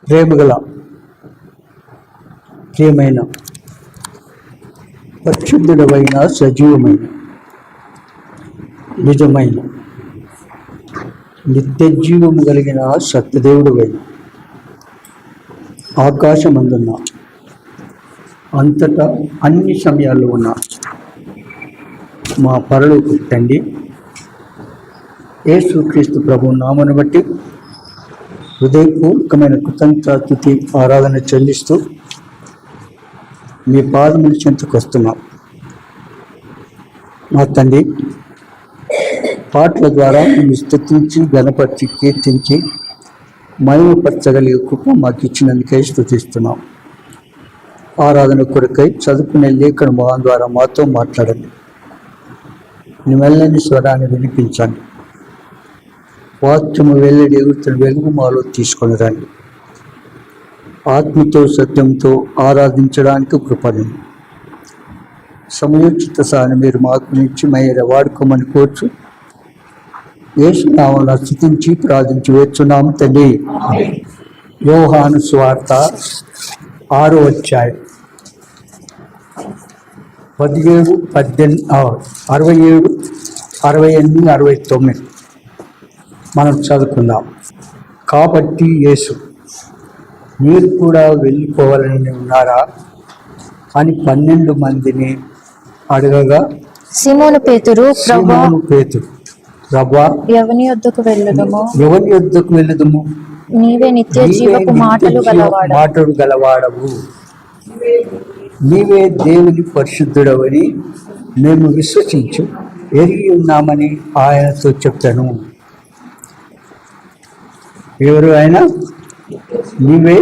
ప్రేమగల ప్రియమైన పరిశుద్ధుడమైన సజీవమైన నిజమైన నిత్య జీవము కలిగిన సత్యదేవుడమైన ఆకాశమందున్న అంతటా అన్ని సమయాల్లో ఉన్న మా పరలోక తండ్రి యేసుక్రీస్తు ప్రభు నామను బట్టి హృదయపూర్వకమైన కృతజ్ఞతాస్తుతి ఆరాధన చెల్లిస్తూ మీ పాదముల చెంతకు వస్తున్నాం. మా తండ్రి, పాటల ద్వారా మేము స్తుతించి గణపరిచి కీర్తించి మహిమపరచగలిగే కృప మాకు ఇచ్చినందుకై స్తుతిస్తున్నాం. ఆరాధన కొరకై చదువుకునే లేఖన భావం ద్వారా మాతో మాట్లాడండి. నీ మెల్లని స్వరాన్ని వినిపించండి. వాక్యము వెల్లడి ఎగురుతున్న వెలుగు మాలో తీసుకొని రండి. ఆత్మతో సత్యంతో ఆరాధించడానికి కృపని సమయోచిత సాని మీరు మాకు నుంచి మయ్య వాడుకోమని కోర్చు యేసు నామమున స్తుతించి ప్రార్థించి వేస్తున్నాము తండ్రి. యోహాను సువార్త 6వ అధ్యాయం 17, 18, 67, 68, 69 మనం చదువుకుందాం. కాబట్టి యేసు, మీరు కూడా వెళ్ళిపోవాలని ఉన్నారా అని 12 మందిని అడగగా, సీమోను పేతురు, ప్రభువా, ఎవని యొద్దకు వెళ్ళుదుము? నీవే నిత్య జీవపు మాటలు గలవాడవు. నీవే దేవుని పరిశుద్ధుడవని మేము విశ్వసించు ఎరిగి ఉన్నామని ఆయనతో చెప్తాను. ఎవరు ఆయన? నీవే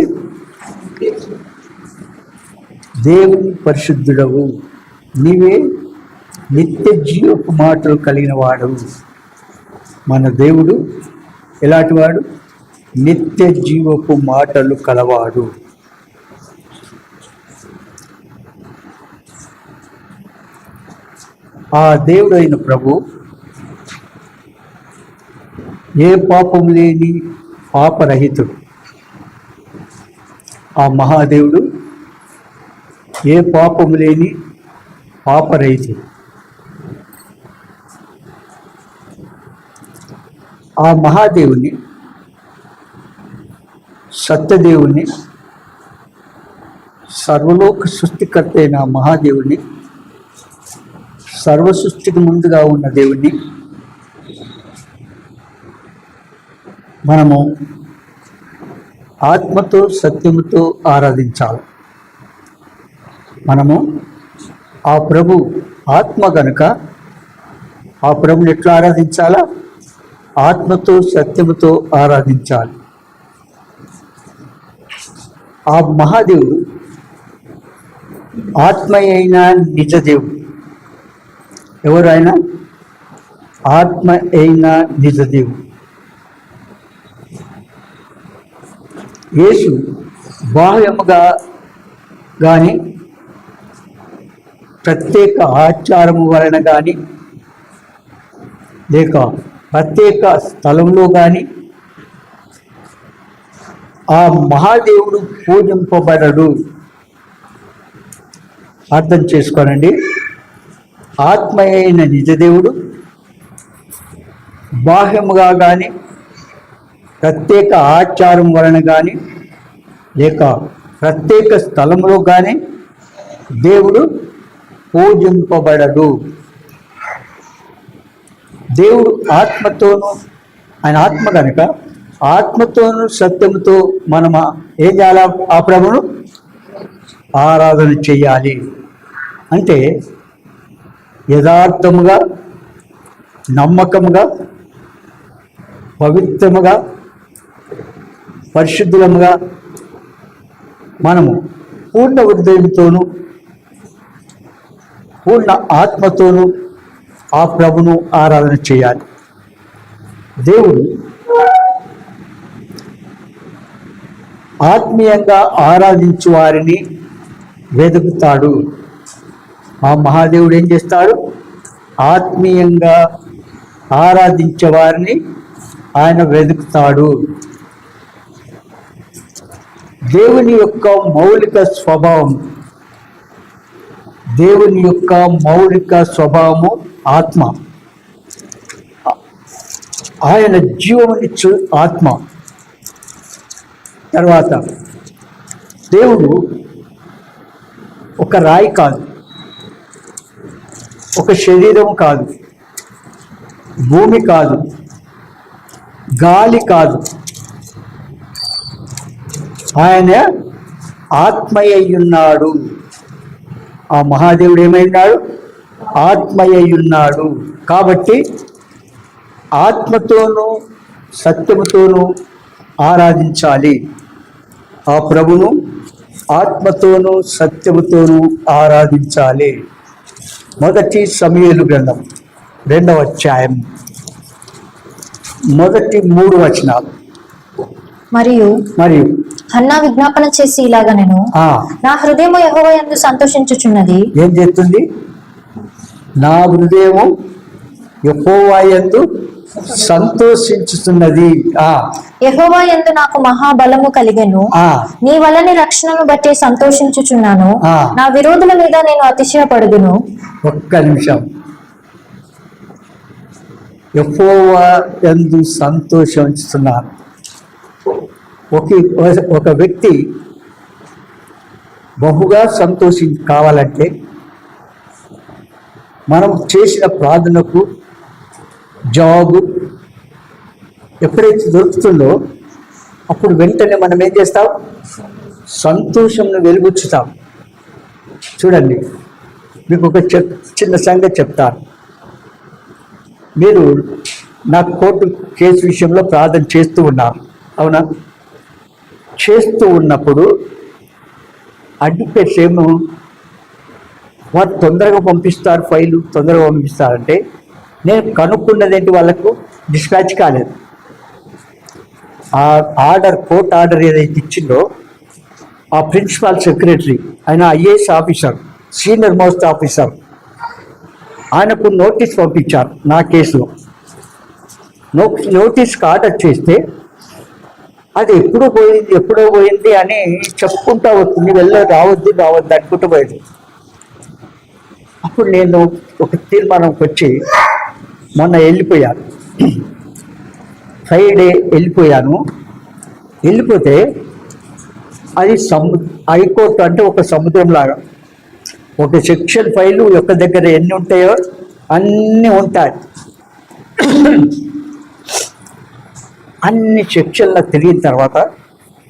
దేవుని పరిశుద్ధుడవు, నీవే నిత్య జీవపు మాటలు కలిగిన వాడవు. మన దేవుడు ఎలాంటి వాడు? నిత్య జీవపు మాటలు కలవాడు. ఆ దేవుడైన ప్రభు ఏ పాపం లేని పాపరహితుడు. ఆ మహాదేవుడు ఏ పాపం లేని పాపరహితుడు. ఆ మహాదేవుని, సత్యదేవుని, సర్వలోక సృష్టికర్త అయిన మహాదేవుని, సర్వ సృష్టికి ముందుగా ఉన్న దేవుణ్ణి మనము ఆత్మతో సత్యముతో ఆరాధించాలి. మనము ఆ ప్రభు ఆత్మ కనుక ఆ ప్రభుని ఎట్లా ఆరాధించాలా? ఆత్మతో సత్యముతో ఆరాధించాలి. ఆ మహాదేవుడు ఆత్మ అయిన నిజదేవుడు. ఎవరు ఆయన? ఆత్మ అయిన నిజదేవుడు. యేసు బాహ్యముగా కానీ ప్రత్యేక ఆచారము వలన కానీ లేక ప్రత్యేక స్థలంలో కానీ ఆ మహాదేవుడు పూజింపబడడు. అర్థం చేసుకోనండి. ఆత్మ అయిన నిజదేవుడు బాహ్యముగా కానీ ప్రత్యేక ఆచారం వలన కానీ లేక ప్రత్యేక స్థలంలో కానీ దేవుడు పూజింపబడడు. దేవుడు ఆత్మతోనూ, ఆయన ఆత్మ కనుక ఆత్మతోనూ సత్యముతో మనం ఏం చేయాలి? ఆ ప్రభువును ఆరాధన చెయ్యాలి. అంటే యథార్థముగా, నమ్మకముగా, పవిత్రముగా, పరిశుద్ధులముగా మనము పూర్ణ హృదయంతోనూ పూర్ణ ఆత్మతోనూ ఆ ప్రభును ఆరాధన చేయాలి. దేవుడు ఆత్మీయంగా ఆరాధించు వారిని వెతుకుతాడు. ఆ మహాదేవుడు ఏం చేస్తాడు? ఆత్మీయంగా ఆరాధించే వారిని ఆయన వెతుకుతాడు. దేవుని యొక్క మౌలిక స్వభావం, దేవుని యొక్క మౌలిక స్వభావము ఆత్మ. ఆయన జీవమునిచ్చు ఆత్మ. తర్వాత దేవుడు ఒక రాయి కాదు, ఒక శరీరం కాదు, భూమి కాదు, గాలి కాదు. ఆయన ఆత్మయ్యున్నాడు. ఆ మహాదేవుడు ఏమైనాడు? ఆత్మయ్యున్నాడు. కాబట్టి ఆత్మతోనూ సత్యముతోనూ ఆరాధించాలి. ఆ ప్రభును ఆత్మతోనూ సత్యముతోనూ ఆరాధించాలి. మొదటి సమూయేలు గ్రంథం 2వ అధ్యాయం మొదటి 3 వచనాలు. మరియు మరియు హన్నా విజ్ఞాపన చేసి ఇలాగ నేను నా హృదయము యెహోవా యందు సంతోషించుచున్నది. ఏం చేస్తుంది? నా హృదయము యెహోవా యందు సంతోషించుతున్నది. యెహోవా యందు నాకు మహాబలము కలిగెను. నీ వలని రక్షణను బట్టి సంతోషించుచున్నాను. నా విరోధుల మీద నేను అతిశయపడుదును. ఒక్క నిమిషం. యెహోవా యందు సంతోషించుతున్నాను. ఒక వ్యక్తి బహుగా కావాలంటే మనం చేసిన ప్రార్థనకు జవాబు ఎప్పుడైతే దొరుకుతుందో అప్పుడు వెంటనే మనం ఏం చేస్తాం? సంతోషంను వెలుగుచ్చుతాం. చూడండి, మీకు ఒక చిన్న సంగతి చెప్తాను. మీరు నా కోర్టు కేసు విషయంలో ప్రార్థన చేస్తూ ఉన్నారు, అవునా? చేస్తూ ఉన్నప్పుడు అడ్వకేట్స్ వారు తొందరగా పంపిస్తారు, ఫైలు తొందరగా పంపిస్తారంటే నేను కనుక్కున్నదేంటి, వాళ్ళకు డిస్పాచ్ కాలేదు. ఆ ఆర్డర్, కోర్ట్ ఆర్డర్ ఏదైతే ఇచ్చిందో ఆ ప్రిన్సిపల్ సెక్రటరీ, ఆయన IAS officer, senior most officer, ఆయనకు నోటీస్ పంపించారు నా కేసులో. నోటీస్కి ఆర్డర్ చేస్తే అది ఎప్పుడో పోయింది అని చెప్పుకుంటా వస్తుంది, రావద్దు అనుకుంటూ పోయింది. అప్పుడు నేను ఒక తీర్మానంకి వచ్చి మొన్న వెళ్ళిపోయాను, ఫ్రైడే వెళ్ళిపోయాను. వెళ్ళిపోతే అది హైకోర్టు అంటే ఒక సముద్రం లాగా. ఒక సెక్షన్ ఫైలు యొక్క దగ్గర ఎన్ని ఉంటాయో అన్నీ ఉంటాయి. అన్ని సెక్షన్లో తిరిగిన తర్వాత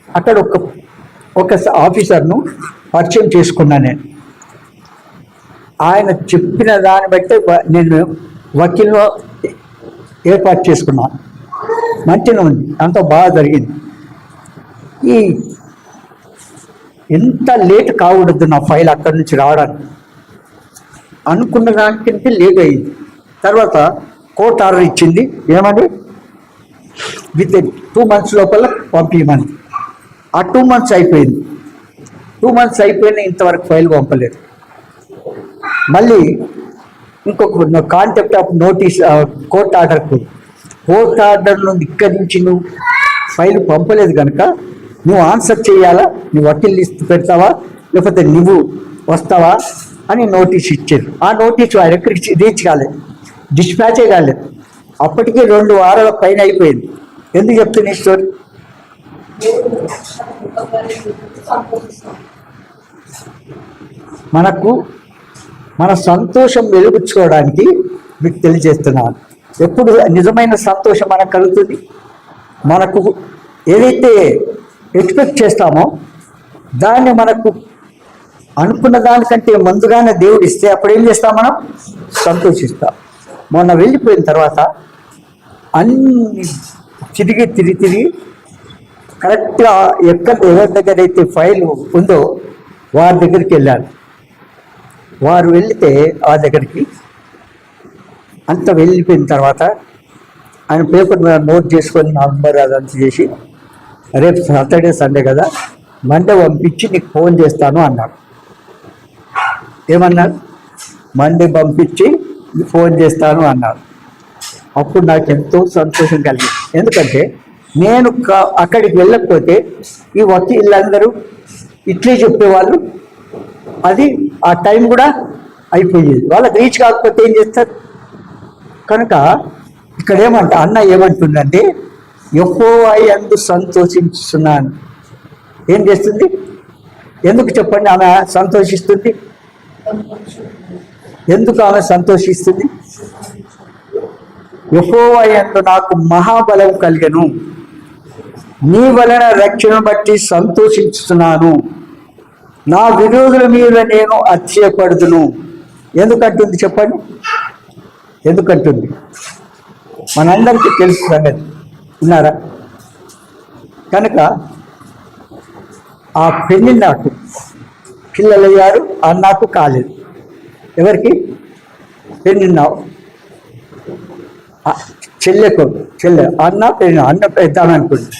అక్కడ ఒక ఆఫీసర్ను పరిచయం చేసుకున్నాను నేను. ఆయన చెప్పిన దాన్ని బట్టి నేను వకీల్లో ఏర్పాటు చేసుకున్నాను. మంచిగా ఉంది, అంత బాగా జరిగింది. ఎంత లేట్ కాకూడదు నా ఫైల్ అక్కడి నుంచి రావడానికి. అనుకున్న దానికంటే లేట్ అయింది. తర్వాత కోర్టు ఆర్డర్ ఇచ్చింది, ఏమని విత్ 2 months లోపల పంపించమని. ఆ 2 months అయిపోయింది. 2 months అయిపోయినా ఇంతవరకు ఫైల్ పంపలేదు. మళ్ళీ ఇంకొక contempt of notice court order నుండి ఇక్కడి నుంచి నువ్వు ఫైల్ పంపలేదు కనుక నువ్వు ఆన్సర్ చేయాలా, నువ్వు వకీల్ లిస్ట్ పెడతావా లేకపోతే నువ్వు వస్తావా అని నోటీస్ ఇచ్చారు. ఆ నోటీస్ ఆయనకి రీచ్ కాలేదు, డిస్పాచే కాలేదు. అప్పటికే 2 వారాల పైన అయిపోయింది. ఎందుకు చెప్తున్నా ఈ స్టోరీ? మన సంతోషం వెలుగుచ్చుకోవడానికి మీకు తెలియజేస్తున్నాను. ఎప్పుడు నిజమైన సంతోషం మనకు కలుగుతుంది? మనకు ఏదైతే ఎక్స్పెక్ట్ చేస్తామో దాన్ని మనకు అనుకున్న దానికంటే ముందుగానే దేవుడు ఇస్తే అప్పుడు ఏం చేస్తాం? మనం సంతోషిస్తాం. మొన్న వెళ్ళిపోయిన తర్వాత అన్ని తిరిగి కరెక్ట్గా ఎవరి దగ్గర అయితే ఫైల్ ఉందో వారి దగ్గరికి వెళ్ళాను. వారు వెళితే ఆ దగ్గరికి అంత వెళ్ళిపోయిన తర్వాత ఆయన పేపర్ మీద నోట్ చేసుకొని నంబర్ అదంతా చేసి, రేపు సాటర్డే సండే కదా, మండే పంపించి నీకు ఫోన్ చేస్తాను అన్నాడు. ఏమన్నారు? మండే పంపించి ఫోన్ చేస్తాను అన్నాడు. అప్పుడు నాకు ఎంతో సంతోషం కలిగింది. ఎందుకంటే నేను అక్కడికి వెళ్ళకపోతే ఈ వకీళ్ళందరూ ఇట్లే చెప్పేవాళ్ళు, అది ఆ టైం కూడా అయిపోయేది. వాళ్ళకి రీచ్ కాకపోతే ఏం చేస్తారు? కనుక ఇక్కడ అన్న ఏమంటుందంటే, యెహోవా యందు సంతోషిస్తున్నాను. ఏం చేస్తుంది? ఎందుకు చెప్పండి ఆమె సంతోషిస్తుంది? ఎందుకు ఆమె సంతోషిస్తుంది? యెహోవా యందు నాకు మహాబలం కలిగెను, నీ వలన రక్షణ బట్టి సంతోషిస్తున్నాను, నా విరోధుల మీద నేను అతిశయపడుదును. ఎందుకంటుంది చెప్పండి? ఎందుకంటుంది? మనందరికీ తెలుసు సంగతి, ఉన్నారా? కనుక ఆ పెళ్లి నాకు పిల్లలయ్యారు, అన్నకు కాలేదు. ఎవరికి? పెళ్ళిన్నావు చెల్లెకు, అన్న పెళ్ళి, అన్న పెద్దామ అనుకుంది,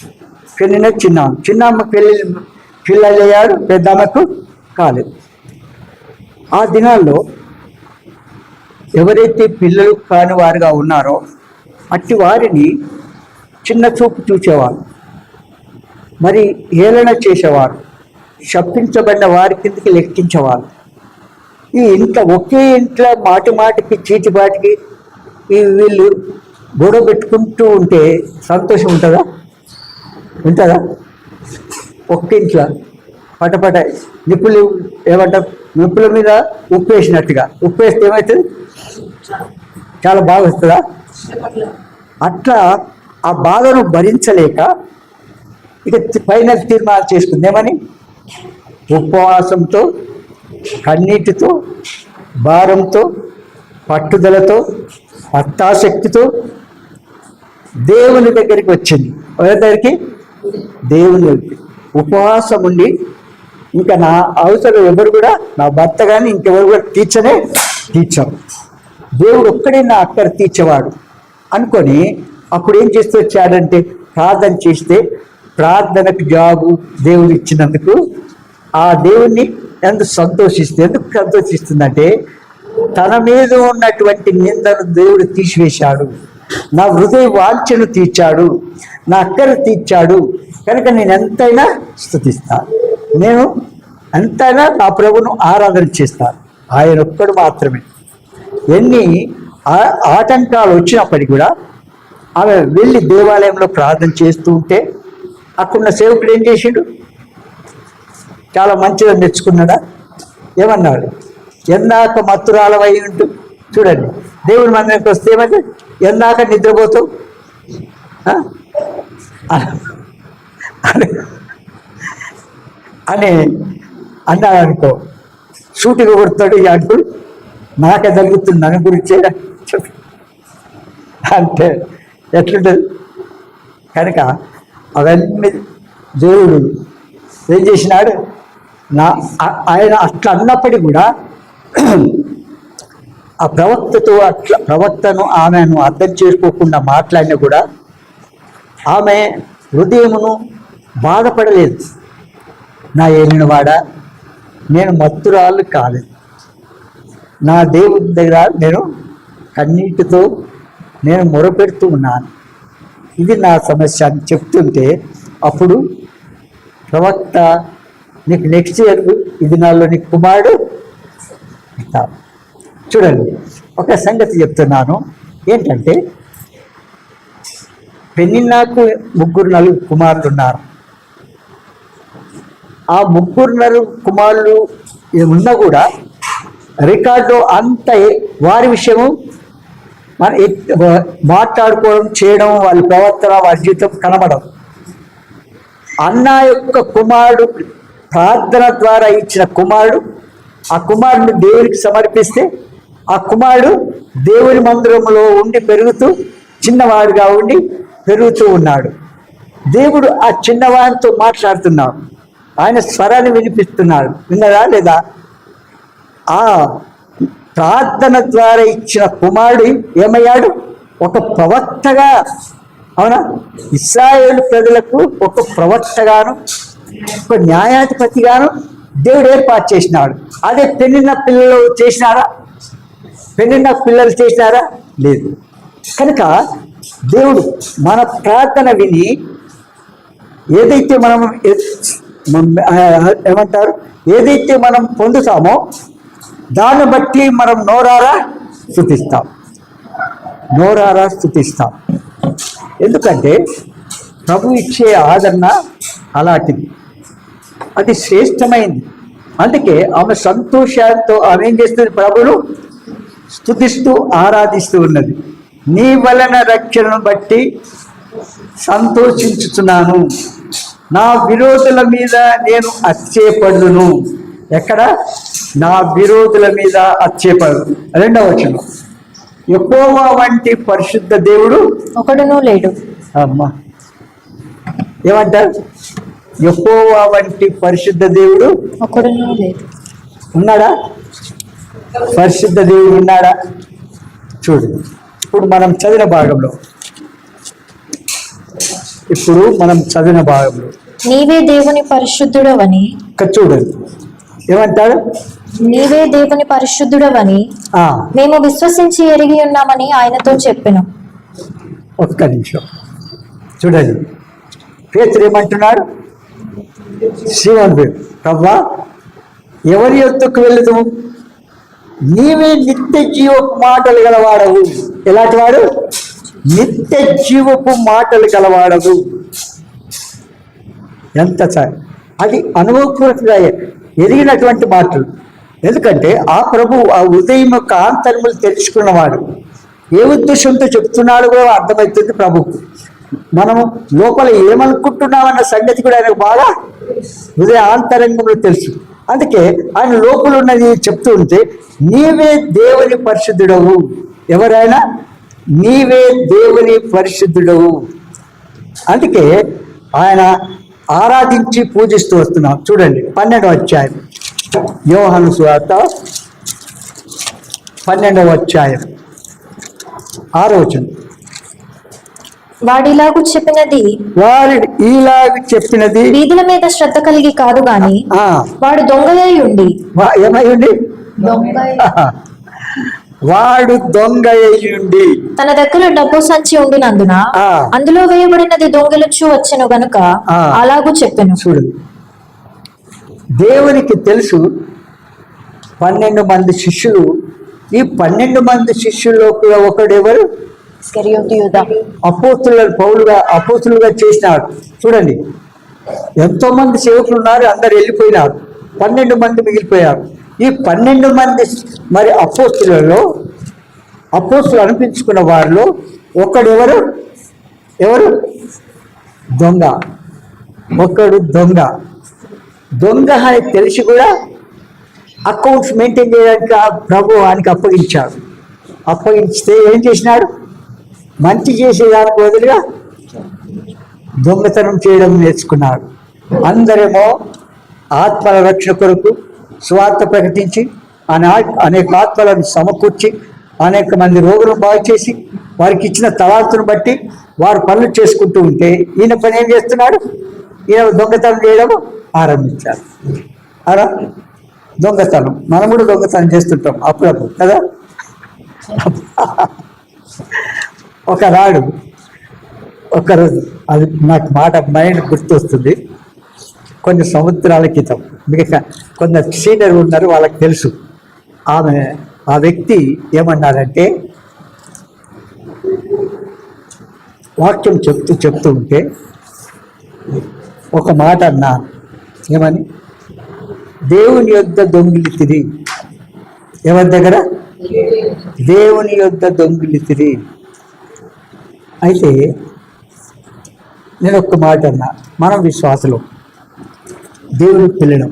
పెళ్ళిన చిన్నమ్మ పిల్లలయ్యారు, పెద్దమ్మకు కాలేదు. ఆ దినాల్లో ఎవరైతే పిల్లలు కాని వారుగా ఉన్నారో అట్టి వారిని చిన్న చూపు చూసేవారు, మరి ఏలన చేసేవారు, శప్పించబడిన వారి కిందకి లెక్కించేవారు. ఈ ఇంట్లో ఒకే ఇంట్లో మాటి మాటికి చీటిపాటికి వీళ్ళు గొడవ పెట్టుకుంటూ ఉంటే సంతోషం ఉంటుందా? ఒక్క ఇంట్లో పటపట నిప్పులు ఏమంటారు, నిప్పుల మీద ఉప్పు వేసినట్టుగా, ఉప్పు వేస్తే ఏమవుతుంది? చాలా బాగా వస్తుందా? అట్లా ఆ బాధను భరించలేక ఇక ఫైనల్ తీర్మానం చేసుకుంది. ఏమని? ఉపవాసంతో, కన్నీటితో, భారంతో, పట్టుదలతో, అత్తాశక్తితో దేవుని దగ్గరికి వచ్చింది. ఎవరి దగ్గరికి? దేవుని దగ్గరికి. ఉపవాసం ఉండి ఇంకా నా అవసరం ఎవరు కూడా, నా భర్త కానీ ఇంకెవరు కూడా తీర్చాం, దేవుడు ఒక్కడే నా అక్కర తీర్చేవాడు అనుకొని అప్పుడు ఏం చేస్తూ వచ్చాడంటే, ప్రార్థన చేస్తే ప్రార్థనకు జవాబు దేవుడు ఇచ్చినందుకు ఆ దేవుణ్ణి ఎందుకు సంతోషిస్తుందంటే, తన మీద ఉన్నటువంటి నిందను దేవుడు తీసివేశాడు, నా హృదయ వాంఛను తీర్చాడు, నా అక్కర తీర్చాడు, కనుక నేను ఎంతైనా స్తుతిస్తాను, నేను ఎంతైనా నా ప్రభువును ఆరాధన చేస్తాను. ఆయన ఒక్కడు మాత్రమే. ఎన్ని ఆటంకాలు వచ్చినప్పటికీ కూడా ఆమె వెళ్ళి దేవాలయంలో ప్రార్థన చేస్తూ ఉంటే అక్కడున్న సేవకుడు ఏం చేసిండు? చాలా మంచిగా నేర్చుకున్నాడా? ఏమన్నాడు? ఎందాక మత్తురాలవై ఉంటూ, చూడండి దేవుడి మందిరానికి వస్తే ఏమైతే ఎందాక నిద్రపోతావు అని అన్నాడు అనుకో, సూటిగా కొడతాడు ఈ అంకుడు, నాకే జరుగుతుంది నన్ను గురించి అంటే ఎట్లుంటుంది? కనుక అవన్నీ దేవుడు ఏం చేసినాడు? ఆయన అట్లా అన్నప్పటికీ కూడా ఆ ప్రవక్తను ఆమెను అర్థం చేసుకోకుండా మాట్లాడినా కూడా ఆమె హృదయమును బాధపడలేదు. నా ఏలినవాడా, నేను మత్తురాలు కాలేదు, నా దేవుని దగ్గర నేను కన్నీటితో నేను మొరపెడుతూ ఉన్నాను, ఇది నా సమస్య అని చెప్తుంటే అప్పుడు ప్రవక్త, నీకు నెక్స్ట్ ఇయర్ ఈ దినాల్లో నీకు కుమారుడు ఇస్తాను. చూడండి, ఒక సంగతి చెప్తున్నాను ఏంటంటే, పెనిన్నాకు 3-4 కుమారులు ఉన్నారు. ఆ 3-4 కుమారులు ఉన్నా కూడా రికార్డు అంత వారి విషయము మన మాట్లాడుకోవడం, చేయడం, వాళ్ళ ప్రవర్తన, వారి జీవితం కనబడదు. అన్న యొక్క కుమారుడు ప్రార్థన ద్వారా ఇచ్చిన కుమారుడు, ఆ కుమారుడిని దేవునికి సమర్పిస్తే ఆ కుమారుడు దేవుని మందిరంలో ఉండి పెరుగుతూ, చిన్నవాడుగా ఉండి పెరుగుతూ ఉన్నాడు. దేవుడు ఆ చిన్నవాడితో మాట్లాడుతున్నాడు, ఆయన స్వరాన్ని వినిపిస్తున్నాడు. విన్నదా లేదా? ఆ ప్రార్థన ద్వారా ఇచ్చిన కుమారుడు ఏమయ్యాడు? ఒక ప్రవక్తగా, అవునా, ఇశ్రాయేలు ప్రజలకు ఒక ప్రవక్తగాను, ఒక న్యాయాధిపతిగాను దేవుడు ఏర్పాటు చేసినాడు. అదే పెళ్ళిన పిల్లలు చేసినారా? పెళ్ళిన పిల్లలు చేసినారా? లేదు. కనుక దేవుడు మన ప్రార్థన విని ఏదైతే మనం ఏమంటారు, ఏదైతే మనం పొందుతామో దాన్ని బట్టి మనం నోరారా స్తుతిస్తాం. ఎందుకంటే ప్రభు ఇచ్చే ఆదరణ అలాంటిది, అది శ్రేష్టమైంది. అందుకే ఆమె సంతోషంతో ఆమె ఏం చేస్తుంది, ప్రభువును స్తుతిస్తూ ఆరాధిస్తూ ఉన్నది. నీ వలన రక్షణను బట్టి సంతోషించుతున్నాను, నా విరోధుల మీద నేను అతిశయపడును. ఎక్కడ? నా విరోధుల మీద అతిశయపడు. 2వ వచనం, యెహోవా వంటి పరిశుద్ధ దేవుడు ఒకడునూ లేడు. అమ్మా ఏమంటారు? యెహోవా వంటి పరిశుద్ధ దేవుడు ఒకడునూ లేడు. ఉన్నాడా? పరిశుద్ధ దేవుడు ఉన్నాడా? చూడు, ఇప్పుడు మనం చదివిన భాగంలో నీవే దేవుని పరిశుద్ధుడవని, చూడండి ఏమంటాడు, నీవే దేవుని పరిశుద్ధుడవని మేము విశ్వసించి ఎరిగి ఉన్నామని ఆయనతో చెప్పాను. ఒక్క నిమిషం చూడండి, పేతురు ఏమంటున్నాడు, శివన్ ప్రవ్వా ఎవరి యొద్దకు వెళ్ళదు, నీవే నిత్య జీవపు మాటలు గలవాడవు. ఎలాంటి వాడు? నిత్య జీవపు మాటలు గలవాడవు. ఎంత అది అనుభవపూర్వకంగా ఎదిగినటువంటి మాటలు. ఎందుకంటే ఆ ప్రభు ఆ ఉదయం యొక్క ఆంతర్యములు తెలుసుకున్నవాడు. ఏ ఉద్దేశంతో చెప్తున్నాడు కూడా అర్థమవుతుంది ప్రభుకు. మనము లోపల ఏమనుకుంటున్నామన్న సంగతి కూడా ఆయనకు బాగా హృదయ ఆంతరంగంలో తెలుసు. అందుకే ఆయన లోపల ఉన్నది చెప్తూ ఉంటే, నీవే దేవుని పరిశుద్ధుడవు. ఎవరైనా నీవే దేవుని పరిశుద్ధుడవు. అందుకే ఆయన ఆరాధించి పూజిస్తూ వస్తున్నాం. చూడండి 12వ అధ్యాయం, యోహాను సువార్త 12వ అధ్యాయం 6వ వచనం. వాడు ఇలాగూ చెప్పినది వీధుల మీద శ్రద్ధ కలిగి కాదు గాని వాడు దొంగయై ఉండి. ఏమై ఉండి? వాడు దొంగయై ఉండి తన దగ్గర డబ్బు సంచి ఉండినందున అందులో వేయబడినది దొంగిలించు వచ్చెను గనుక అలాగూ చెప్పెను. చూడు, దేవునికి తెలుసు 12 మంది శిష్యులు. ఈ 12 మంది శిష్యుల్లో కూడా ఒకడెవరు? అపోస్తులుగా చేసినాడు. చూడండి, ఎంతో మంది సేవకులు ఉన్నారు, అందరు వెళ్ళిపోయినారు, 12 మంది మిగిలిపోయారు. ఈ 12 మంది మరి అపోస్తులలో అపోస్తులు అనిపించుకున్న వారిలో ఒకడెవరు? దొంగ. ఒకడు దొంగ అని తెలిసి కూడా అకౌంట్స్ మెయింటైన్ చేయడానికి ఆ ప్రభు ఆయనకి అప్పగించితే ఏం చేసినాడు? మంచి చేసేదానికి బదులుగా దొంగతనం చేయడం నేర్చుకున్నాడు. అందరేమో ఆత్మల రక్షణ కొరకు స్వార్థ ప్రకటించి అనేక ఆత్మలను సమకూర్చి అనేక మంది రోగులను బాగు చేసి వారికి ఇచ్చిన తలాంతును బట్టి వారు పనులు చేసుకుంటూ ఉంటే ఈయన పని ఏం చేస్తున్నాడు? ఈయన దొంగతనం చేయడం ఆరంభించారు. అలా దొంగతనం, మనం కూడా దొంగతనం చేస్తుంటాం అప్పుడప్పుడు కదా. ఒకరోజు అది నాకు మైండ్ గుర్తొస్తుంది. కొన్ని సంవత్సరాల క్రితం, మిగతా కొంత సీనియర్ ఉన్నారు, వాళ్ళకి తెలుసు. ఆ వ్యక్తి ఏమన్నాడంటే, వాక్యం చెప్తూ ఉంటే ఒక మాట అన్నా. ఏమని? దేవుని యొద్ద దొంగిలితిరి. ఎవరి దగ్గర? దేవుని యొద్ద దొంగిలితిరి. అయితే నేను ఒక్క మాట అన్నా, మనం విశ్వాసులం, దేవుని పిల్లడం,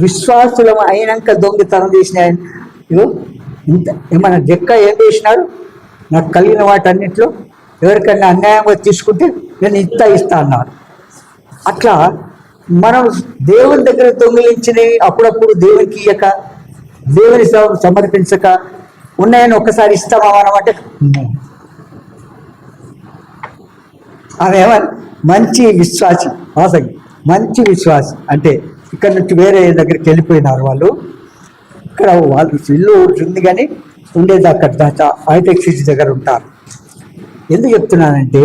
విశ్వాసులం అయినాక దొంగతనం చేసిన ఇంత ఏమన్నా జక్క ఏం చేసినాడు? నాకు కలిగిన వాటన్నింటిలో ఎవరికైనా అన్యాయంగా తీసుకుంటే నేను ఇస్తా అన్నాడు. అట్లా మనం దేవుని దగ్గర దొంగిలించినవి అప్పుడప్పుడు దేవునికి ఇయ్యక, దేవుని సమర్పించక ఉన్నాయని ఒక్కసారి ఇస్తామా మనం అంటే, ఆమె మంచి విశ్వాసి, మంచి విశ్వాసి అంటే ఇక్కడ నుంచి వేరే దగ్గరికి వెళ్ళిపోయినారు వాళ్ళు. ఇక్కడ వాళ్ళు ఇల్లు ఉంది కానీ ఉండేది అక్కడ హైటెక్ సిటీ దగ్గర ఉంటారు. ఎందుకు చెప్తున్నానంటే,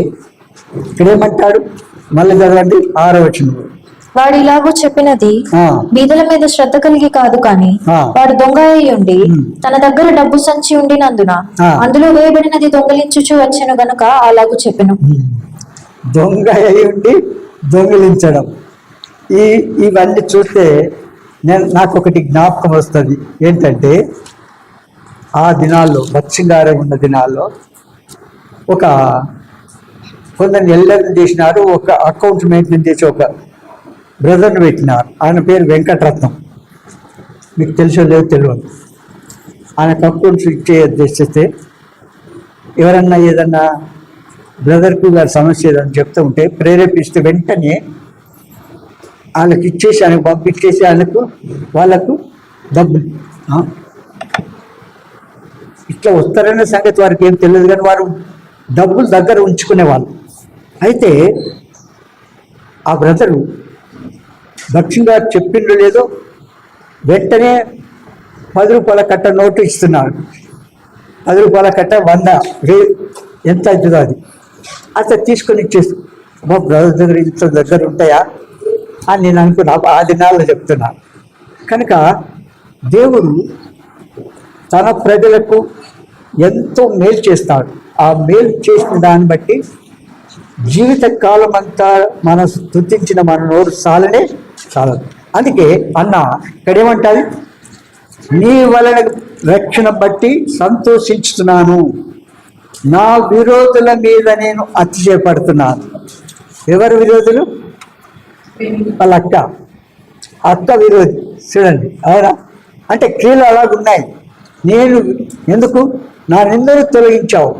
ఇక్కడ ఏమంటాడు? మళ్ళీ చదవండి 6వ వచనం. వాడు ఇలాగూ చెప్పినది బీదల మీద శ్రద్ధ కలిగి కాదు కాని వాడు దొంగ అయి ఉండి తన దగ్గర డబ్బు సంచి ఉండినందున అందులో వేయబడినది దొంగలించుచు వచ్చెను గనుక అలాగూ చెప్పెను. దొంగ అయి ఉండి దొంగిలించడం, ఇవన్నీ చూస్తే నాకు ఒకటి జ్ఞాపకం వస్తుంది. ఏంటంటే ఆ దినాల్లో బచ్చింగారం ఉన్న దినాల్లో కొందరిని ఎల్లర్ని చేసినారు. ఒక అకౌంట్ మెయింటైన్ చేసి ఒక బ్రదర్ని పెట్టినారు. ఆయన పేరు వెంకటరత్నం. మీకు తెలుసో లేదో తెలియదు. ఆయనకు అకౌంట్స్ ఇచ్చేస్తే ఎవరన్నా ఏదన్నా బ్రదర్కు గారి సమస్య ఏదని చెప్తూ ఉంటే ప్రేరేపిస్తే వెంటనే వాళ్ళకి ఇచ్చేసి ఆయనకు పంపించేసి వాళ్ళకు డబ్బులు ఇట్లా వస్తారనే సంగతి వారికి ఏం తెలియదు, కానీ వారు డబ్బులు దగ్గర ఉంచుకునేవాళ్ళు. అయితే ఆ బ్రదరు దక్షిణ గారు చెప్పిండ్రు లేదో వెంటనే 10 రూపాయల కట్ట నోటు ఇస్తున్నాడు. 10 రూపాయల కట్ట 100 ఎంత అవుతుందో అది అట్లా తీసుకొని ఇచ్చేసి మా బ్రదర్ దగ్గర ఇంత దగ్గర ఉంటాయా అని నేను అనుకున్నా. ఆ దినాల్లో చెప్తున్నా. కనుక దేవుడు తన ప్రజలకు ఎంతో మేలు చేస్తాడు. ఆ మేలు చేసిన దాన్ని బట్టి జీవిత కాలం అంతా మనం స్తుతించిన మన నోరు చాలనే చాలదు. అందుకే అన్న ఇక్కడ ఏమంటారు, నీ వలన రక్షణ బట్టి సంతోషించుతున్నాను, నా విరోధుల మీద నేను అతిశయపడుతున్నాను. ఎవరు విరోధులు? వాళ్ళ అక్క విరోధి. చూడండి, అవునా? అంటే క్రియలు అలాగున్నాయి. నేను ఎందుకు నా నిందను తొలగించావు,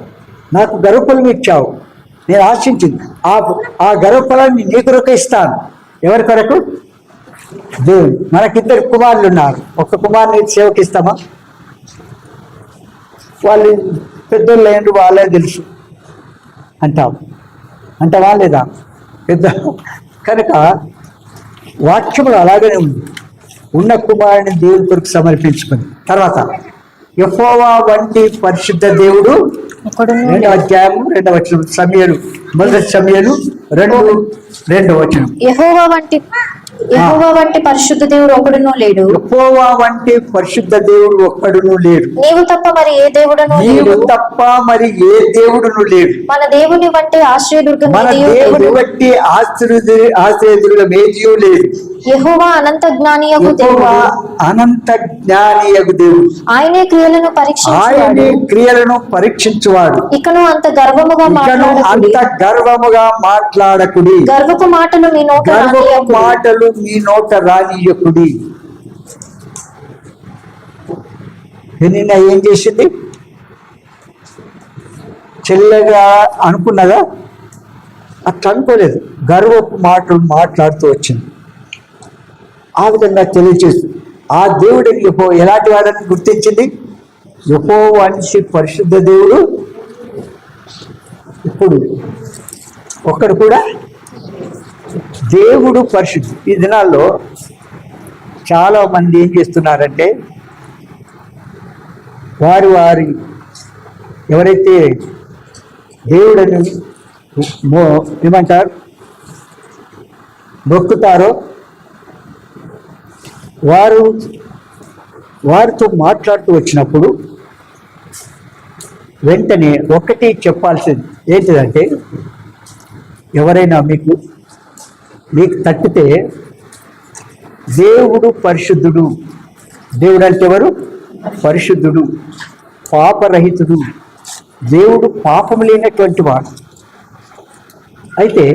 నాకు గర్వఫలం ఇచ్చావు. నేను ఆశించింది ఆ గర్వఫలాన్ని నీ కొరకు ఇస్తాను. ఎవరి కొరకు? దేవుడు. మనకిద్దరు కుమారులు ఉన్నారు. ఒక కుమారుని సేవకి ఇస్తామా? వాళ్ళు పెద్దోళ్ళు ఏంటి వాళ్ళే తెలుసు అంటావా లేదా? పెద్ద కనుక వాక్యములు అలాగనే ఉంది. ఉన్న కుమారుని దేవుని కొరకు సమర్పించుకుంది. తర్వాత యెహోవా వంటి పరిశుద్ధ దేవుడు 2వ అధ్యాయము 2వ వచనం. సమయలు 1 సమయలు 2వ వచనం. యెహోవా వంటి పరిశుద్ధ దేవుడు ఒకడును లేడు. యెహోవా వంటి పరిశుద్ధ దేవుడు ఒక్కడును లేడు. నీవు తప్ప మరి ఏ దేవుడును లేడు. మన దేవుని వంటి ఆశ్రయదుర్గం ఏదియూ లేదు. యెహోవా అనంత జ్ఞానియగు దేవుడు. ఆయనే క్రియలను పరీక్షించువాడు. ఇకను అంత గర్వముగా మాట్లాడకుడి. గర్వపు మాటలు మీ నోట రానియకుడి. ఏం చేసింది? చెల్లెగా అనుకున్నదా? అట్లా అనుకోలేదు. గర్వపు మాటలు మాట్లాడుతూ వచ్చింది. ఆ విధంగా తెలియచేస్తుంది. ఆ దేవుడు ఎలాంటి వాడని గుర్తించింది. యెహోవా వంటి పరిశుద్ధ దేవుడు ఇప్పుడు ఒక్కడు కూడా దేవుడు పరిశుద్ధి. ఈ దినాల్లో చాలా మంది ఏం చేస్తున్నారంటే వారి ఎవరైతే దేవుడని ఏమంటారు మొక్కుతారో వారితో మాట్లాడుతూ వచ్చినప్పుడు వెంటనే ఒకటి చెప్పాల్సింది ఏంటిదంటే, ఎవరైనా మీకు తట్టితే దేవుడు పరిశుద్ధుడు. దేవుడు అంటే ఎవరు? పరిశుద్ధుడు, పాపరహితుడు. దేవుడు పాపము లేనటువంటి వాడు. అయితే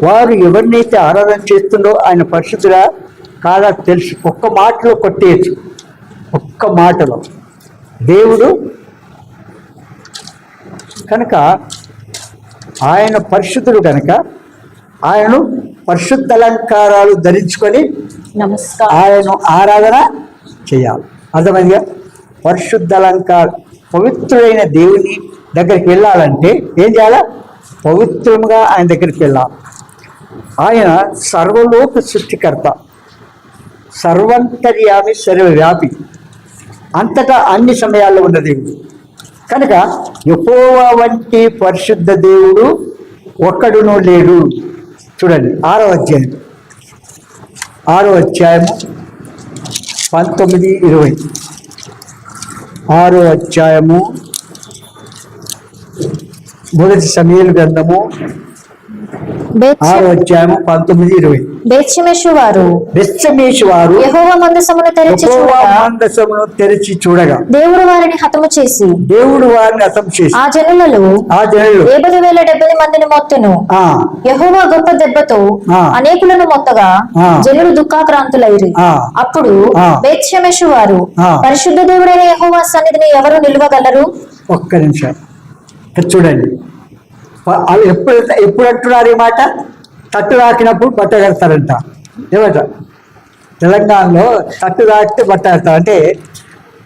వారు ఎవరినైతే ఆరాధన చేస్తుందో ఆయన పరిశుద్ధుడా కాదా తెలుసు. ఒక్క మాటలో కొట్టేయచ్చు. ఒక్క మాటలో దేవుడు. కనుక ఆయన పరిశుద్ధుడు కనుక ఆయనను పరిశుద్ధ అలంకారాలు ధరించుకొని ఆయనను ఆరాధన చేయాలి. అర్థమైందిగా? పరిశుద్ధ అలంకారం. పవిత్రుడైన దేవుని దగ్గరికి వెళ్ళాలంటే ఏం చేయాలా? పవిత్రంగా ఆయన దగ్గరికి వెళ్ళాలి. ఆయన సర్వలోక సృష్టికర్త, సర్వంతర్యామి, సర్వవ్యాపి, అంతటా అన్ని సమయాల్లో ఉన్న దేవుడు. కనుక యెహోవా వంటి పరిశుద్ధ దేవుడు ఒక్కడునూ లేడు. చూడండి 6వ అధ్యాయం 6వ అధ్యాయము 19, 20. 6వ అధ్యాయము మొదటి సమూయేలు గ్రంథము 6వ అధ్యాయము 19, 20. బేత్షెమెషు వారు యెహోవా మందసమును తెరిచి చూడగా దేవుడు వారిని హతము చేసి ఆ జనులలో 70,070 మందిని మొత్తెను. యెహోవా గొప్ప దెబ్బతో అనేకులను మొత్తగా జనులు దుఃఖాక్రాంతులైరి. అప్పుడు బేత్షెమెషు వారు పరిశుద్ధ దేవుడైన యెహోవా సన్నిధిని ఎవరు నిలవగలరు? ఒక్క నిమిషం చూడండి. ఎప్పుడు అంటున్నారు ఈ మాట? తట్టు రాకినప్పుడు బట్ట కడతారంట. ఏమట తెలంగాణలో తట్టు రాకితే బట్ట కడతారు అంటే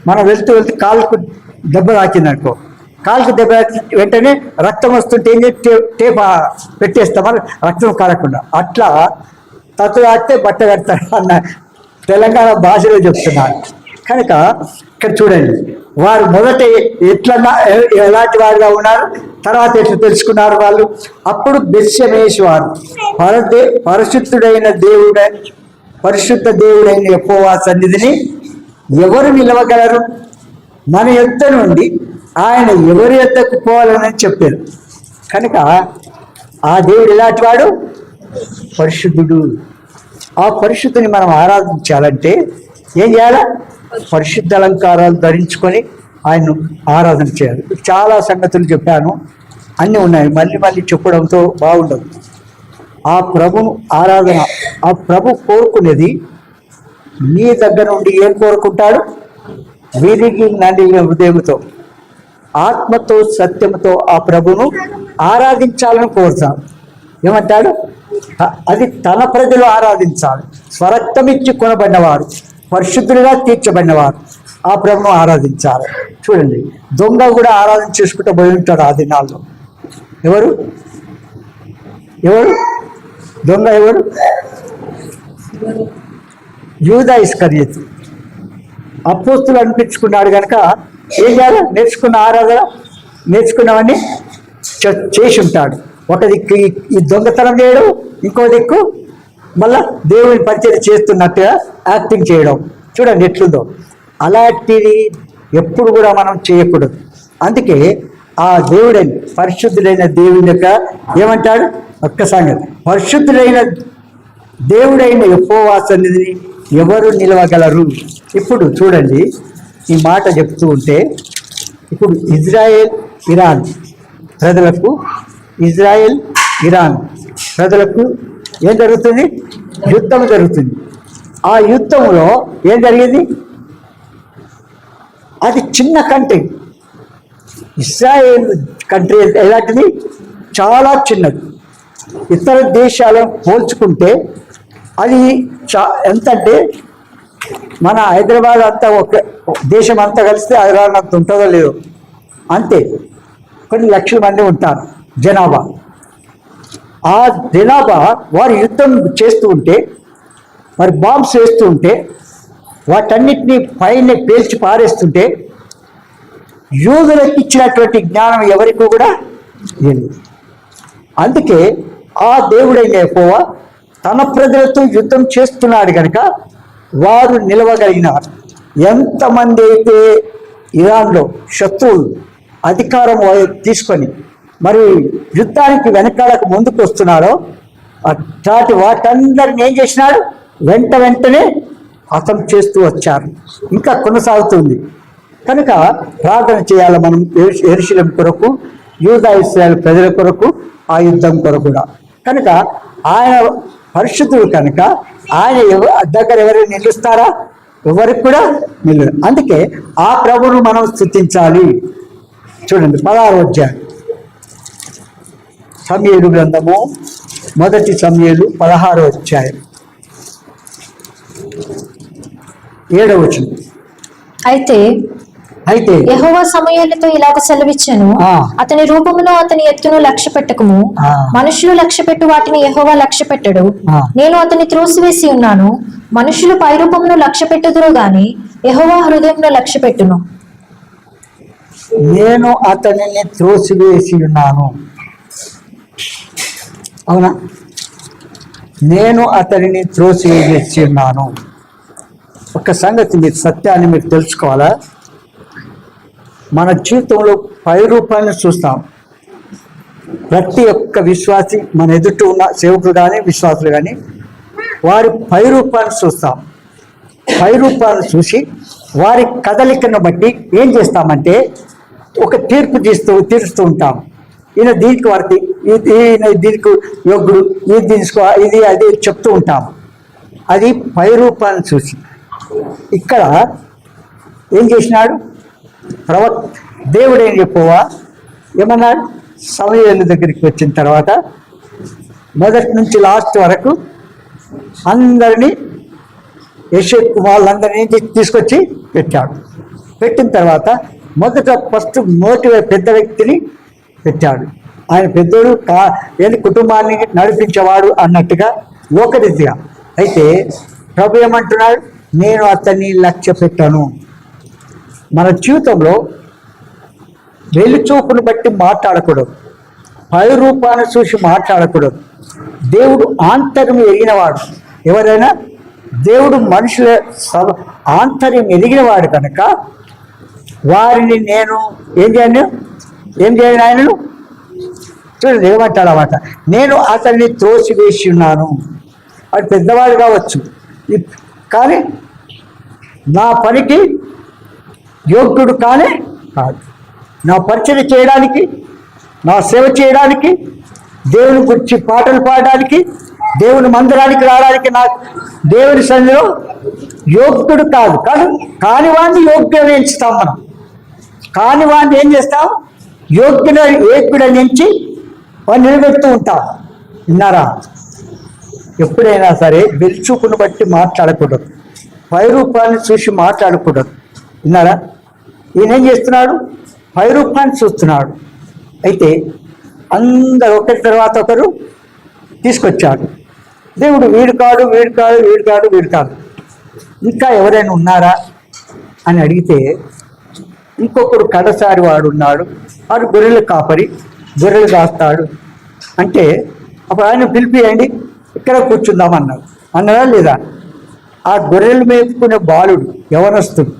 మనం వెళ్తూ కాలుకు దెబ్బ తాకిందనుకో, కాలుకు దెబ్బ వెంటనే రక్తం వస్తుంటే ఏం టేప్ పెట్టేస్తామని రక్తం కారకుండా, అట్లా తట్టు రాకితే బట్ట కడతారు అన్న తెలంగాణ భాషలో చెప్తున్నారు. కనుక ఇక్కడ చూడండి, వారు మొదట ఎలాంటి వారుగా ఉన్నారు, తర్వాత ఎట్లా తెలుసుకున్నారు వాళ్ళు. అప్పుడు బేత్షెమెషు వారు పరిశుద్ధ దేవుడైన యెహోవా సన్నిధిని ఎవరు నిలవగలరు? మన యొద్ద నుండి ఆయన ఎవరి యొద్దకు పోవాలని చెప్పారు. కనుక ఆ దేవుడు ఎలాంటి వాడు? పరిశుద్ధుడు. ఆ పరిశుద్ధుని మనం ఆరాధించాలంటే ఏం చేయాలా? పరిశుద్ధ అలంకారాలు ధరించుకొని ఆయన్ను ఆరాధన చేయాలి. చాలా సంగతులు చెప్పాను, అన్నీ ఉన్నాయి, మళ్ళీ చెప్పడంతో బాగుండదు. ఆ ప్రభును ఆరాధన, ఆ ప్రభు కోరుకునేది నీ దగ్గర నుండి ఏం కోరుకుంటాడు? విరిగి నలిగిన హృదయంతో, ఆత్మతో, సత్యంతో ఆ ప్రభును ఆరాధించాలని కోరుతాడు. ఏమంటాడు? అది తన ప్రజలు ఆరాధించాలి. స్వరక్తమిచ్చి కొనబడినవారు, పరిశుద్ధులుగా తీర్చబడినవారు ఆ ప్రభును ఆరాధించాలి. చూడండి, దొంగ కూడా ఆరాధన చేసుకుంటూ పోయి ఉంటాడు ఆ దినాల్లో. ఎవరు దొంగ? ఎవరు? యూదా ఇస్కరియోతు. అపోస్తులు అనిపించుకున్నాడు కనుక ఏం చేయాలి? నేర్చుకున్న ఆరాధన నేర్చుకున్నవన్నీ చేసి ఉంటాడు. ఒక దిక్కు ఈ దొంగతనం చేయడం, ఇంకో దిక్కు మళ్ళా దేవుని పరిచయం చేస్తున్నట్టుగా యాక్టింగ్ చేయడం. చూడండి ఎట్లుందో. అలాంటిది ఎప్పుడు కూడా మనం చేయకూడదు. అందుకే ఆ దేవుడైన పరిశుద్ధుడైన దేవుని యొక్క ఏమంటాడు? ఒక్క సంగతి, పరిశుద్ధుడైన దేవుడైన యెహోవా సన్నిధిని ఎవరు నిలవగలరు? ఇప్పుడు చూడండి, ఈ మాట చెప్తూ ఉంటే ఇప్పుడు ఇజ్రాయెల్ ఇరాన్ ప్రజలకు ఏం జరుగుతుంది? యుద్ధం జరుగుతుంది. ఆ యుద్ధంలో ఏం జరిగింది? అది చిన్న కంట్రీ. ఇజ్రాయెల్ కంట్రీ ఎలాంటిది? చాలా చిన్నది. ఇతర దేశాలను పోల్చుకుంటే అది ఎంతంటే మన హైదరాబాద్ అంతా ఒక దేశం అంతా కలిస్తే హైదరాబాద్ అంత ఉంటుందో లేదో అంతే. కొన్ని లక్షల మంది ఉంటారు జనాభా. ఆ జనాభా వారు యుద్ధం చేస్తూ ఉంటే, మరి బాంబ్స్ వేస్తూ ఉంటే, వాటన్నిటినీ పైన పేల్చి పారేస్తుంటే యూదులకు ఇచ్చినటువంటి జ్ఞానం ఎవరికి కూడా లేదు. అందుకే ఆ దేవుడైన యెహోవా తన ప్రజలతో యుద్ధం చేస్తున్నాడు కనుక వారు నిలవగలిగినారు. ఎంతమంది అయితే ఇరాన్లో శత్రువులు అధికారం తీసుకొని మరి యుద్ధానికి వెనకాలకు ముందుకు వస్తున్నాడో అట్లాంటి వాటందరిని ఏం చేసినాడు? వెంటనే హతం చేస్తూ వచ్చారు. ఇంకా కొనసాగుతుంది. కనుక ప్రార్థన చేయాలి మనం యెరూషలేము కొరకు, యూదా ఇశ్రాయేలు ప్రజల కొరకు, ఆ యుద్ధం కొరకు కూడా. కనుక ఆయన పరిశుద్ధుడు కనుక ఆయన దగ్గర ఎవరైనా నిలుస్తారా? ఎవరికి కూడా నిలరు. అందుకే ఆ ప్రభువును మనం స్తుతించాలి. చూడండి 16వ అధ్యాయం సమూయేలు గ్రంథము, మొదటి సమూయేలు 16వ అధ్యాయం 7వ వచనం. అయితే యెహోవా సమూయేలుతో ఇలాగ సెలవిచ్చెను, అతని రూపమును అతని ఎత్తును లక్ష్య పెట్టకము. మనుషులు లక్ష్య పెట్టు వాటిని యెహోవా లక్ష్య పెట్టడు. నేను అతని త్రోసివేసి ఉన్నాను. మనుషులు పై రూపమును లక్ష్య పెట్టుదురు గాని యెహోవా హృదయమును లక్ష్య పెట్టును. నేను అతనిని త్రోసివేసి ఉన్నాను. అవునా? నేను అతనిని త్రోసివేసి ఉన్నాను. ఒక సంగతి మీరు సత్యాన్ని మీరు తెలుసుకోవాలా. మన జీవితంలో 10 రూపాయలను చూస్తాం. ప్రతి ఒక్క విశ్వాసి, మన ఎదుట ఉన్న సేవకులు కానీ విశ్వాసులు కానీ, వారి 10 రూపాయలు చూస్తాం. 10 రూపాయలు చూసి వారి కదలికను బట్టి ఏం చేస్తామంటే ఒక తీర్పు తీరుస్తూ ఉంటాం. ఈయన దీనికి వారికి, ఈయన దీనికి యోగ్యుడు, ఇది తీసుకో, ఇది అది చెప్తూ ఉంటాం. అది 10 రూపాయలు చూసి. ఇక్కడ ఏం చేసినాడు దేవుడు? ఏం చెప్పవా ఏమన్నాడు? సమూయేలు దగ్గరికి వచ్చిన తర్వాత మొదటి నుంచి లాస్ట్ వరకు అందరినీ, వాళ్ళందరినీ తీసుకొచ్చి పెట్టాడు. పెట్టిన తర్వాత మొదట ఫస్ట్ పెద్ద వ్యక్తిని పెట్టాడు. ఆయన పెద్దోడు కుటుంబాన్ని నడిపించేవాడు అన్నట్టుగా లోకరీతిగా. అయితే ప్రభు ఏమంటున్నాడు? నేను అతన్ని లక్ష్య పెట్టాను. మన జీవితంలో వెలుచూపును బట్టి మాట్లాడకూడదు, 10 రూపాయలు చూసి మాట్లాడకూడదు. దేవుడు ఆంతర్యం ఎరిగినవాడు. ఎవరైనా దేవుడు మనుషుల ఆంతర్యం ఎరిగినవాడు కనుక వారిని నేను ఏం చేయను ఆయనను చూడండి ఏమంటాడు అన్నమాట. నేను అతన్ని త్రోసివేసి ఉన్నాను. అది పెద్దవాడు కావచ్చు, కానీ నా పనికి యోగ్యుడు కానే కాదు. నా పరిచయం చేయడానికి, నా సేవ చేయడానికి, దేవుని గురించి పాటలు పాడడానికి, దేవుని మందిరానికి రావడానికి, నా దేవుని సన్నిధిలో యోగ్యుడు కాదు. కాని వాడిని యోగ్యుడు ఎంచుతాం మనం. కాని వాడిని ఏం చేస్తాం? యోగ్యుడు నుంచి వాడిని నిలబెడుతూ ఉంటాం. విన్నారా? ఎప్పుడైనా సరే వెలుచూపును బట్టి మాట్లాడకూడదు, 10 రూపాయలు చూసి మాట్లాడకూడదు. విన్నారా? ఈయన ఏం చేస్తున్నాడు? 10 రూపాయలు చూస్తున్నాడు. అయితే అందరు ఒకరి తర్వాత ఒకరు తీసుకొచ్చాడు. దేవుడు వీడు కాడు, ఇంకా ఎవరైనా ఉన్నారా అని అడిగితే ఇంకొకడు కడసారి వాడు ఉన్నాడు. వాడు గొర్రెలు కాపరి, గొర్రెలు కాస్తాడు. అంటే అప్పుడు ఆయన పిలిపియండి, ఇక్కడ కూర్చుందామన్నాడు. అన్నారా లేదా? ఆ గొర్రెలు మేపుకునే బాలుడు యవనస్తుడు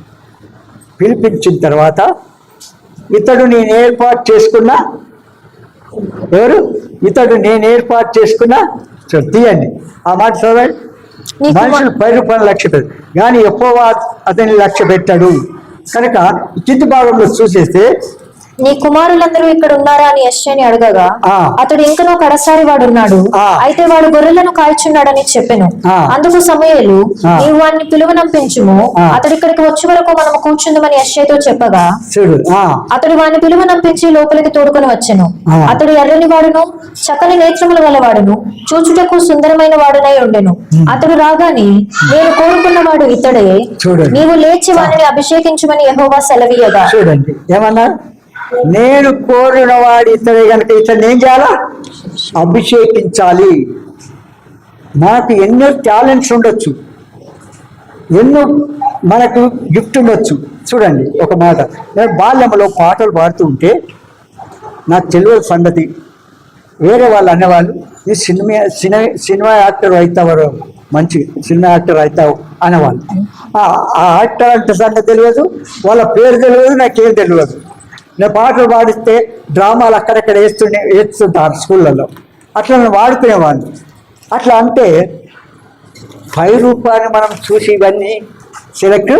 పిలిపించిన తర్వాత ఇతడు నేను ఏర్పాటు చేసుకున్నా తీయండి ఆ మాట చదవండి. మనుషులు 10 రూపాయలు లక్ష్య పెట్టాడు, కానీ ఎక్కువ అతన్ని లక్ష్య పెట్టాడు. కనుక కింది భాగంలో చూసేస్తే నీ కుమారులందరూ ఇక్కడ ఉన్నారా అని యెషయాని అడగగా అతడు ఇంకనో కడసారి వాడున్నాడు, అయితే వాడు గొర్రెలను కాల్చున్నాడని చెప్పెను. అందుకు సమూయేలు నీవు వాడిని పిలువనంపించుము, అతడు ఇక్కడికి వచ్చే వరకు మనము కూర్చుందామని యెషయాతో చెప్పగా అతడు వాడిని పిలువనంపించి లోపలికి తోడుకొని వచ్చెను. అతడు ఎర్రని వాడును, చక్కని నేత్రముల గలవాడును, చూచుటకు సుందరమైన వాడునై ఉండెను. అతడు రాగానే నేను కోరుకున్నవాడు ఇతడే, నీవు లేచి వాడిని అభిషేకించుమని యెహోవా సెలవీయగా. చూడండి ఏమన్నా, నేను కోరిన వాడు ఇతడే కనుక ఇతన్ని ఏం చేయాలా? అభిషేకించాలి. మనకు ఎన్నో టాలెంట్స్ ఉండొచ్చు, ఎన్నో మనకు గిఫ్ట్ ఉండొచ్చు. చూడండి ఒక మాట, నేను బాల్యంలో పాటలు పాడుతూ ఉంటే నాకు తెలియదు సంగతి. వేరే వాళ్ళు అనేవాళ్ళు ఈ సినిమా యాక్టర్ అవుతావారు, మంచి సినిమా యాక్టర్ అవుతావు అనేవాళ్ళు. ఆ యాక్టర్ అంటే సంగతి తెలియదు, వాళ్ళ పేరు తెలియదు, నాకేం తెలియదు. నేను పాటలు పాడిస్తే డ్రామాలు అక్కడక్కడ వేస్తుంటారు స్కూళ్ళల్లో. అట్లా నేను వాడుకునేవాడిని. అట్లా అంటే 10 రూపాయలు మనం చూసి ఇవన్నీ సెలెక్ట్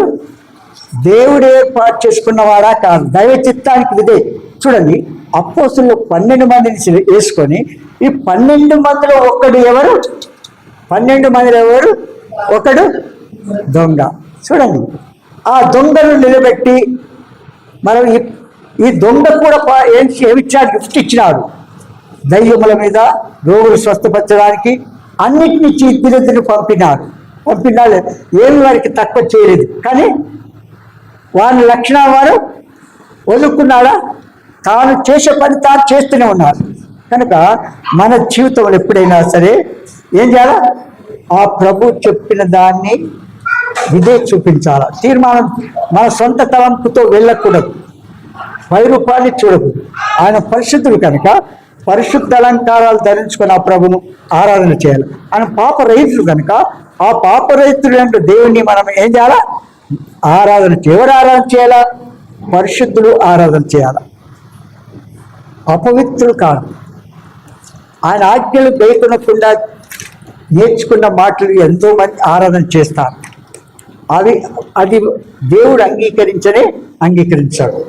దేవుడే ఏర్పాటు చేసుకున్నవాడా కాదు, దైవ చిత్తానికి ఇదే. చూడండి అపోస్తులు 12 మందిని వేసుకొని ఈ 12 మందిలో ఒకడు ఎవరు? 12 మందిలో ఎవరు? ఒకడు దొంగ. చూడండి ఆ దొంగను నిలబెట్టి మనం ఈ దొంగ కూడా ఏమిచ్చాడు? గిఫ్ట్ ఇచ్చినాడు. దయ్యముల మీద, రోగులు స్వస్థపరచడానికి అన్నిటినీ తీర్థులు పంపినాడు. ఏమి వారికి తక్కువ చేయలేదు. కానీ వారి లక్షణాలు వారు వదులుకున్నాడా? తాను చేసే పని తాను చేస్తూనే ఉన్నారు. కనుక మన జీవితంలో ఎప్పుడైనా సరే ఏం చేయాలా? ఆ ప్రభు చెప్పిన దాన్ని ఇదే చూపించాలా. తీర్మానం మన సొంత తలంపుతో వెళ్ళకూడదు. 10 రూపాయలు చూడకూడదు. ఆయన పరిశుద్ధుడు కనుక పరిశుద్ధ అలంకారాలు ధరించుకొని ఆ ప్రభును ఆరాధన చేయాలి. ఆయన పాపరహితుడు కనుక ఆ పాపరహితుడు అంటే దేవుణ్ణి మనం ఏం చేయాలా? ఆరాధన. ఎవరు ఆరాధన చేయాలా? పరిశుద్ధులు ఆరాధన చేయాలి, అపవిత్రులు కాదు. ఆయన ఆజ్ఞలు గైకొనకుండా నేర్చుకున్న మాటలు ఎంతో మంది ఆరాధన చేస్తారు. అది దేవుడు అంగీకరించాడు.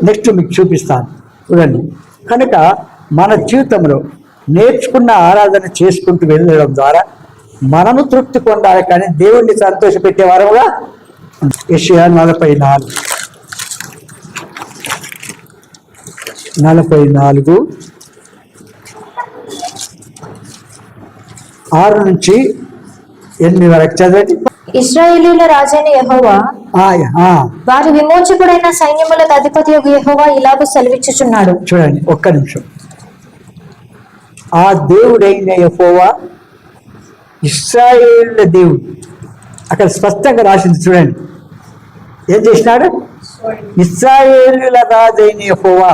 నెక్స్ట్ మీకు చూపిస్తాను చూడండి. కనుక మన జీవితంలో నేర్చుకున్న ఆరాధన చేసుకుంటూ వెళ్ళడం ద్వారా మనము తృప్తి పొందాలి, కానీ దేవుణ్ణి సంతోషపెట్టే వారముగా. యెషయా 44 6 నుంచి 8 వరకు చదవండి. ఇశ్రాయేలీయుల రాజైన యెహోవా వారి విమోచకుడైన సైన్యములకు అధిపతి యెహోవా ఇలాగ సెలవిచ్చుచున్నాడు. చూడండి ఒక్క నిమిషం. ఆ దేవుడైన యెహోవా ఇశ్రాయేలుల దేవుడు అక్కడ స్పష్టంగా రాసింది. చూడండి ఏం చేసినాడు? ఇశ్రాయేలుల రాజైన యెహోవా.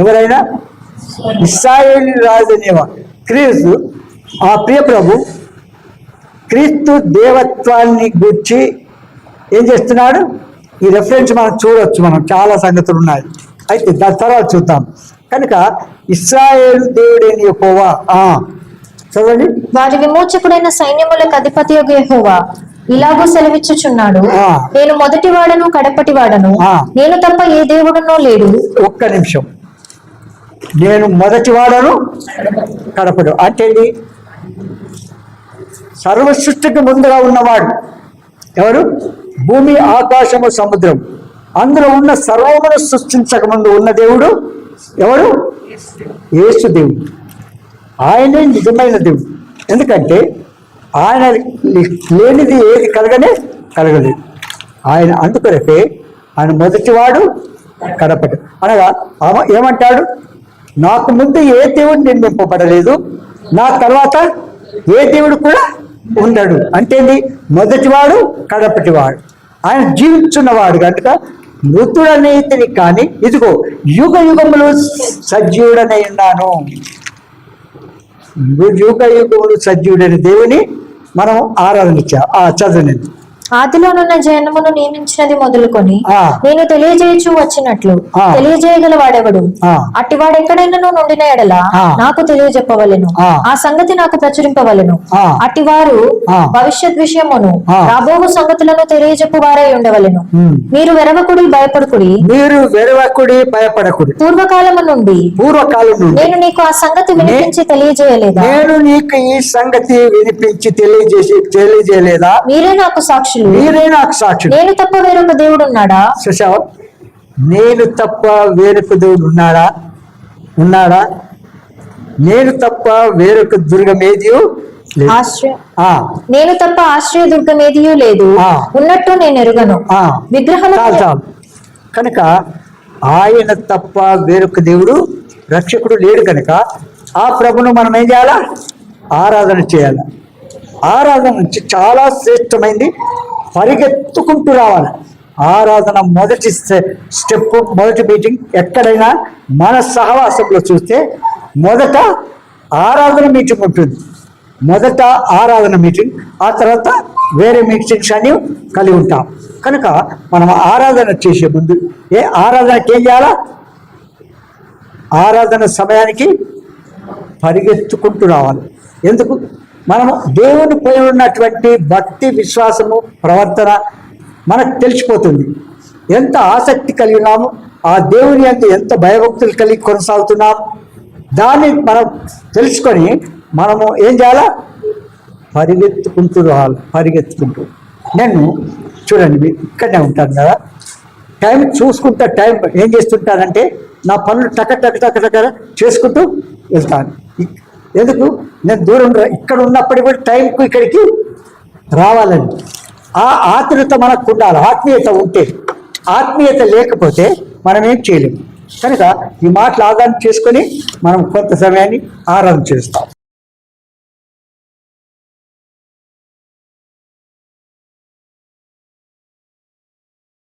ఎవరైనా ఇశ్రాయేలు రాజైన క్రీస్తు, ఆ ప్రియ ప్రభు క్రీస్తు దేవత్వాన్ని గురించి ఏం చేస్తున్నాడు? ఈ రెఫరెన్స్ మనం చూడొచ్చు, మనం చాలా సంగతులు ఉన్నాయి, అయితే దాని తర్వాత చూద్దాం. కనుక ఇశ్రాయేలు దేవుడైన యెహోవా చదవండి. వారి విమోచకుడైన సైన్యములకు అధిపతి యెహోవా ఇలాగూ సెలవిచ్చుచున్నాడు, నేను మొదటి వాడను కడపటి వాడను, నేను తప్ప ఏ దేవుడునో లేడు. ఒక్క నిమిషం. నేను మొదటి వాడను కడపడు అంటే సర్వ సృష్టికి ముందుగా ఉన్నవాడు ఎవరు? భూమి, ఆకాశము, సముద్రం, అందులో ఉన్న సర్వమును సృష్టించక ముందు ఉన్న దేవుడు ఎవరు? యేసు దేవుడు. ఆయనే నిజమైన దేవుడు. ఎందుకంటే ఆయన లేనిది ఏది కలగలేదు. ఆయన అందుకొరకే ఆయన మొదటివాడు కడపడు. అనగా ఏమంటాడు? నాకు ముందు ఏ దేవుడు నిర్మింపబడలేదు, నా తర్వాత ఏ దేవుడు కూడా ఉండడు. అంటే మొదటివాడు కడపటివాడు. ఆయన జీవించున్నవాడు కనుక మృతుడనేతిని కానీ ఇదిగో యుగ యుగములు సజీవుడనై ఉన్నాను. యుగ యుగములు సజీవుడైన దేవుని మనం ఆరాధన చదవని. ఆదిలోనున్న జనమును నియమించినది మొదలుకొని నేను తెలియజేయచ్చు వచ్చినట్లు తెలియజేయగల వాడెవడు? అట్టి వాడు ఎక్కడైనా నుండిన ఎడల నాకు తెలియజెప్పవలెను, ఆ సంగతి నాకు ప్రచురింపవలెను. అట్టి వారు భవిష్యత్ విషయమును రాబోవు సంగతులను తెలియజెప్పు వారై ఉండవలెను. మీరు వెరవకుడి భయపడకుడి. పూర్వకాలము నుండి నేను నీకు ఆ సంగతి వినిపించి తెలియజేయలేదా? నేను నీకు ఈ సంగతి వినిపించి తెలియజేయలేదా? మీరే నాకు సాక్షి. నేను తప్ప వేరొక దేవుడు ఉన్నాడా? నేను తప్ప వేరొక దేవుడు ఉన్నాడా? నేను తప్ప వేరొక దుర్గమేదియు నేను తప్ప ఆశ్రయ దుర్గమేదియు లేదు, ఉన్నట్టు నేను ఎరుగను. విగ్రహం కనుక ఆయన తప్ప వేరొక దేవుడు రక్షకుడు లేడు. కనుక ఆ ప్రభును మనం ఏం చేయాలా? ఆరాధన చేయాలి. ఆరాధన చాలా శ్రేష్టమైంది. పరిగెత్తుకుంటూ రావాలి. ఆరాధన మొదటి స్టెప్, మొదటి మీటింగ్ ఎక్కడైనా మన సహవాసంలో చూస్తే మొదట ఆరాధన మీటింగ్ ఉంటుంది. మొదట ఆరాధన మీటింగ్, ఆ తర్వాత వేరే మీటింగ్స్ అన్ని కలిగి ఉంటాం. కనుక మనం ఆరాధన చేసే ముందు ఆరాధనకి ఏం చేయాలా? ఆరాధన సమయానికి పరిగెత్తుకుంటూ రావాలి. ఎందుకు? మనము దేవుని పై ఉన్నటువంటి భక్తి, విశ్వాసము, ప్రవర్తన మనకు తెలిసిపోతుంది. ఎంత ఆసక్తి కలిగి ఉన్నాము, ఆ దేవుని అంతా ఎంత భయభక్తులు కలిగి కొనసాగుతున్నాము, దాన్ని మనం తెలుసుకొని మనము ఏం చేయాలా? పరిగెత్తుకుంటూ రావాలి. నేను చూడండి ఇక్కడనే ఉంటాను కదా, టైం చూసుకుంటా. టైం ఏం చేస్తుంటానంటే నా పనులు టక చేసుకుంటూ వెళ్తాను. ఎందుకు? నేను దూరం ఇక్కడ ఉన్నప్పటికీ కూడా టైంకు ఇక్కడికి రావాలని ఆ ఆతురత మనకు ఉండాలి. ఆత్మీయత ఉంటే, ఆత్మీయత లేకపోతే మనం ఏం చేయలేము. కనుక ఈ మాటలు ఆధారం చేసుకొని మనం కొంత సమయాన్ని ఆరాధన చేస్తాం.